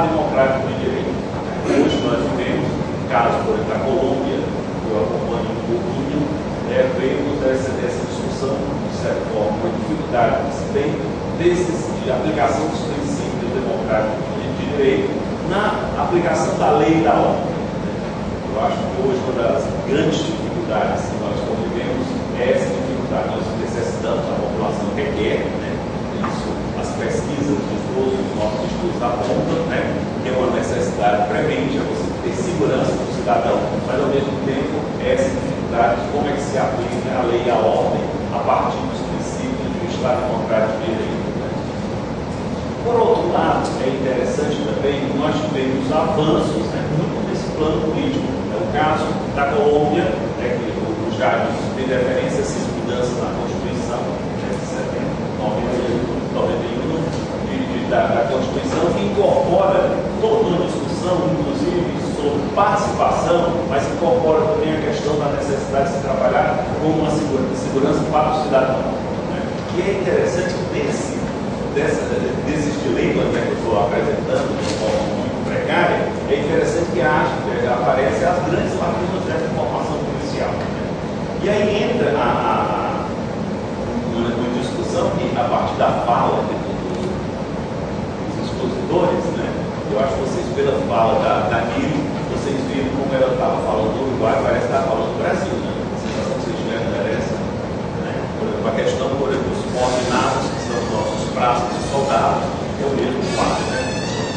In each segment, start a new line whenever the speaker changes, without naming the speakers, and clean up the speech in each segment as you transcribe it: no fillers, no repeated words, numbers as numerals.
democrático de direito. Hoje nós vivemos, no caso, por exemplo, da Colômbia, que eu acompanho um pouquinho, vemos essa discussão, de certa forma, uma dificuldade que se tem de aplicação dos princípios democráticos de direito na aplicação da lei e da ordem. Eu acho que hoje uma das grandes dificuldades que nós convivemos é essa dificuldade. Nós necessitamos, a população requer, isso as pesquisas de todos os nossos estudos apontam, que é uma necessidade premente, você ter segurança do cidadão, mas ao mesmo tempo essa dificuldade de como é que se aplica a lei e a ordem a partir dos princípios do Estado Democrático de Direito. Por outro lado, é interessante também que nós tivemos avanços muito nesse plano político. É o caso da Colômbia, que o Jair tem referência a essas mudanças na Constituição, de 91, da Constituição, que incorpora toda uma discussão, inclusive, sobre participação, mas incorpora também a questão da necessidade de se trabalhar com uma segurança para o cidadão. Que é interessante desses dilemas que eu estou apresentando de forma muito precária, é interessante que aparecem as grandes lacunas dessa formação policial. E aí entra uma discussão que, a partir da fala dos expositores, eu acho que vocês, pela fala da Nilo, vocês viram como ela estava falando do Uruguai, parece que estava falando do Brasil, A sensação que vocês tiveram era essa. Por exemplo, a questão, por exemplo, dos coordenados, que são os nossos praças e soldados, é o mesmo fato,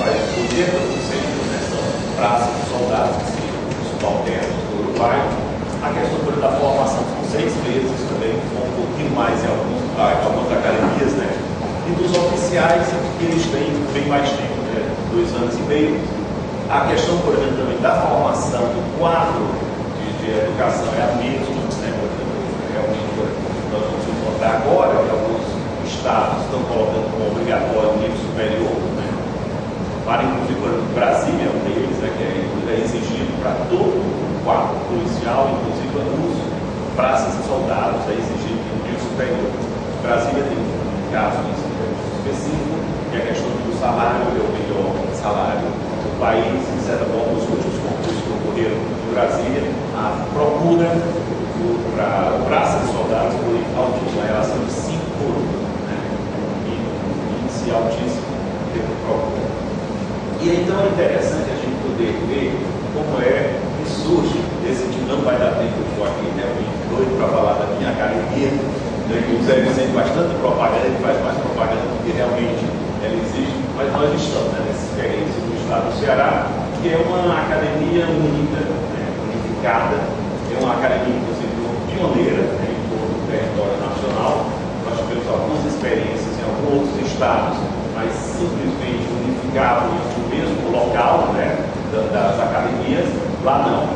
Vai 80%, são praças e soldados, que são os subalternos do Uruguai. A questão, por exemplo, da formação são 6 meses também, um pouquinho mais em algumas academias, E dos oficiais, que eles têm bem mais tempo, 2 anos e meio. A questão, por exemplo, também da formação do quadro de educação é a mesma, realmente, nós vamos encontrar agora que alguns estados estão colocando como obrigatório o nível superior, para inclusive, por exemplo, Brasília é um deles, que é exigido para todo o quadro policial, inclusive os praças e soldados, é exigido o nível superior. Brasília tem um caso específico, que é a questão do salário, é o melhor salário do país, de certa forma, os últimos concursos que ocorreram em Brasília, a procura para praças e soldados foi altíssima, a relação de 5 por 1, um índice altíssimo de procura. E então é interessante a gente poder ver como é que surge esse tipo. Não vai dar tempo, eu estou aqui realmente doido para falar da minha academia, que o Zé Vicente faz tanta propaganda, ele faz mais propaganda do que realmente ela existe, mas nós estamos nessa experiência do Estado do Ceará, que é uma academia única, unificada, é uma academia, inclusive, pioneira em todo o território nacional. Nós tivemos algumas experiências em alguns outros estados, mas simplesmente unificado no mesmo local das academias. Lá não.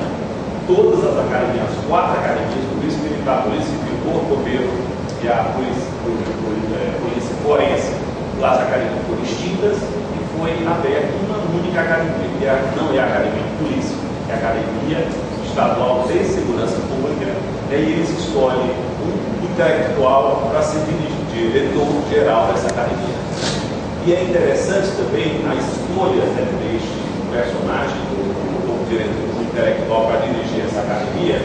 Todas as academias, as 4 academias, Polícia Militar, Polícia Civil, Corpo Bombeiro e a Polícia Forense, as academias foram extintas e foi aberta uma única academia, que não é a Academia de Polícia, é a Academia Estadual de Segurança Pública, e aí eles escolhem um intelectual para ser diretor geral dessa academia. E é interessante também a escolha deste personagem, do diretor intelectual para dirigir essa academia,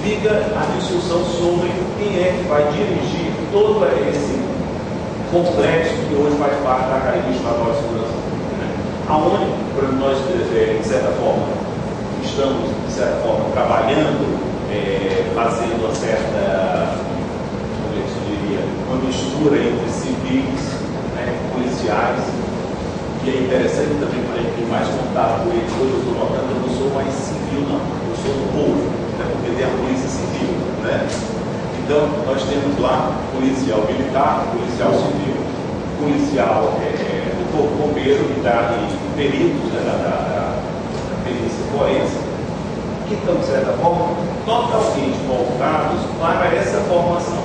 liga a discussão sobre quem é que vai dirigir todo esse complexo que hoje faz parte da Academia Estadual de Segurança Pública. Aonde, por exemplo, nós, de certa forma, estamos, trabalhando, fazendo uma certa, como é que se diria, uma mistura entre civis, policiais, e é interessante também para a gente ter mais contato com eles. Hoje eu estou notando, eu não sou mais civil, não, eu sou do povo, porque tem a polícia civil, Então, nós temos lá policial militar, policial civil, policial do corpo bombeiro e peritos da perícia forense, que estão, de certa forma, totalmente voltados para essa formação.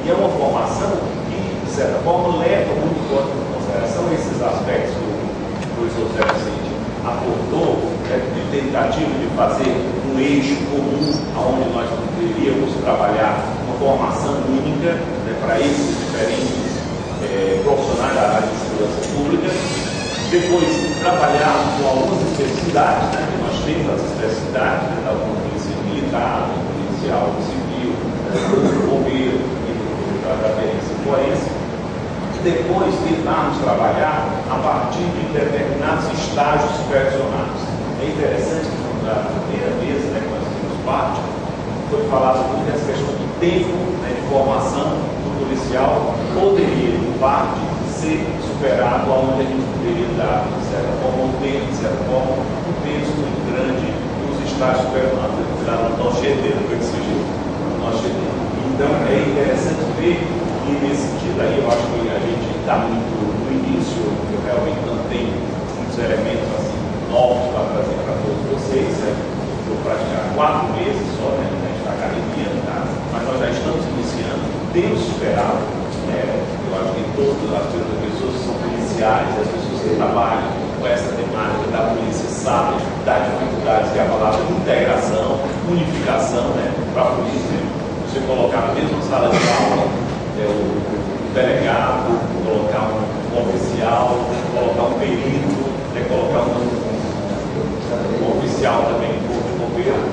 E é uma formação que, de certa forma, leva muito em consideração esses aspectos que o professor Zé Vicente apontou, de tentativa de fazer um eixo comum, onde nós poderíamos trabalhar uma formação única para esses diferentes profissionais da área de segurança pública, Depois, trabalharmos com algumas especificidades, né? Nós temos as especificidades, né? Da polícia militar, policial civil, do bombeiro e da perícia forense. E depois tentarmos trabalhar a partir de determinados estágios supervisionados. É interessante que na primeira vez, né, que nós temos parte, foi falado muito dessa questão do tempo, né, de formação do policial poderia, em parte, ser superado aonde a gente poderia dar, de certa forma, um tempo, de certa forma, um peso muito grande nos estágios supervisionados. No nosso chedeiro, foi desse jeito. Então, é interessante ver que, nesse sentido aí, eu acho que a gente está muito no início, eu realmente não tenho muitos elementos assim, novos para trazer para todos vocês, né? Vou praticar 4 meses só, né, na academia, tá? Mas nós já estamos iniciando, temos superado, né? Eu acho que todas as pessoas que são policiais, as pessoas que trabalham com essa temática da polícia sabem das dificuldades que é a palavra integração, unificação, né, para a polícia. Você colocar na mesma sala de aula o delegado, colocar um oficial, colocar um perito, colocar um oficial também do corpo de bombeiro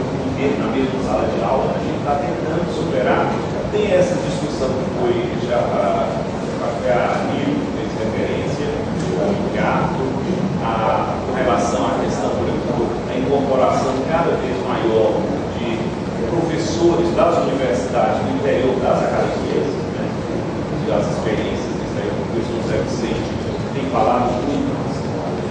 na mesma sala de aula. A gente está tentando superar. Tem essa discussão que foi já a Nil fez referência, o Ricardo, com relação à questão, por exemplo, da incorporação cada vez maior de professores das universidades no interior das academias, né, e as experiências, isso aí, o professor Zé Vicente tem falado muito,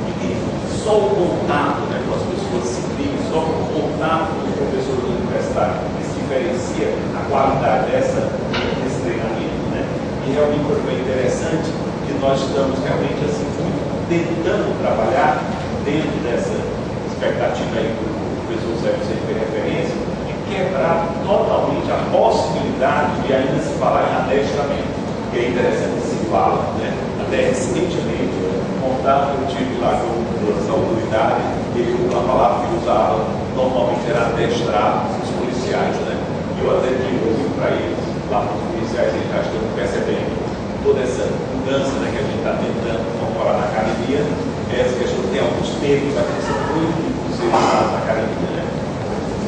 e que só o contato, né, com as pessoas civis, só o contato com os professores da universidade, que se diferencia a qualidade desse treinamento, né, e realmente foi interessante que nós estamos realmente assim, muito tentando trabalhar dentro dessa expectativa aí que o professor Zé Vicente fez referência, quebrar totalmente a possibilidade de ainda se falar em adestramento, que é interessante que se fala, né? Até recentemente, contato que eu tive lá com essa autoridade, ele, a palavra que usava normalmente era adestrar os policiais, né? E eu até digo para eles, lá para os policiais, eles já estão percebendo toda essa mudança, né, que a gente está tentando incorporar na academia, essa questão tem alguns termos que são proibidos de ser usados na academia, né?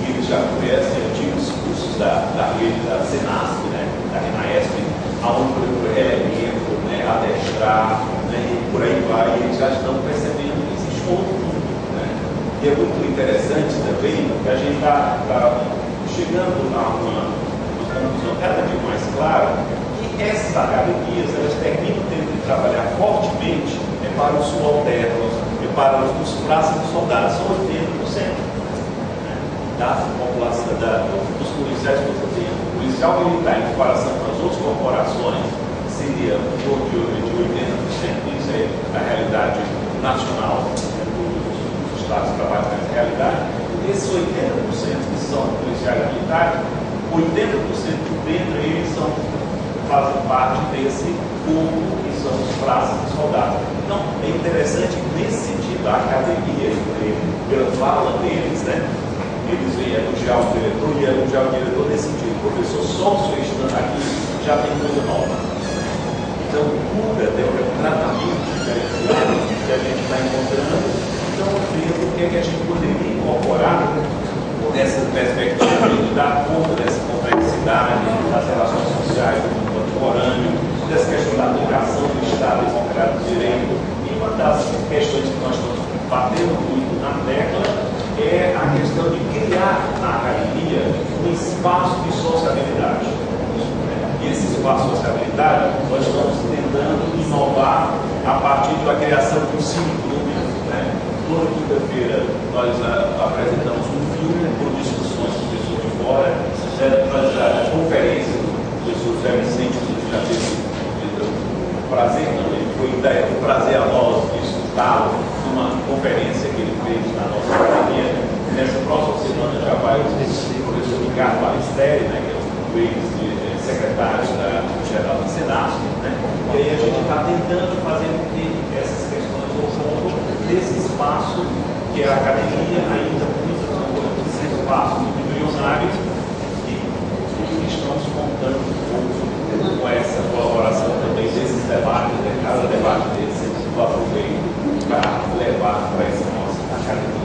Eles já conhecem antigos cursos da rede da Senasp, né, da Renaesp, aonde, por exemplo, elemento, né, adestrar, né, e por aí vai, e eles já estão percebendo que existe outro mundo, né? E é muito interessante também que a gente está chegando a uma conclusão cada vez mais clara que essas academias, elas terminam tendo que trabalhar fortemente para os subalternos, para os praças de soldados, são 80%. Da população, dos policiais que você tem. O policial militar, em comparação com as outras corporações, seria em torno de 80%. Isso é a realidade nacional, né, dos estados que trabalham nessa realidade. Esses 80% que são policiais militares, 80% dentre eles fazem parte desse grupo que são os praças de soldados. Então, é interessante que, nesse sentido, a academia, pela fala deles, né, eles vêm elogiar o diretor e elogiar o diretor nesse sentido. O professor só o seu estando aqui já tem coisa nova. Então, cura, tem um tratamento diferenciado que a gente está encontrando. Então, vendo o que é que a gente poderia incorporar nessa perspectiva de dar conta dessa complexidade das relações sociais do mundo contemporâneo, dessa questão da aplicação do Estado democrático de direito. E uma das questões que nós estamos batendo muito na tecla é a questão de criar na academia um espaço de sociabilidade. E esse espaço de sociabilidade nós estamos tentando inovar a partir da criação de um cineclube, né? Toda quinta-feira nós apresentamos um filme com discussões com pessoas de fora, nós conferências do professor Zé Vicente, que já teve o prazer, não, ele foi um prazer a nós de escutá-lo numa conferência que ele fez na nossa academia. Nessa próxima semana já vai o professor Ricardo Balistelli, né, que é um ex-secretário geral da Senasp, né? E aí a gente está tentando fazer com que essas questões ocorram desse espaço que é a academia, ainda muitas coisas, esse espaço muito embrionário, e estamos contando um pouco com essa colaboração também desses debates, né? Cada debate desses eu aproveito para para essa nossa academia.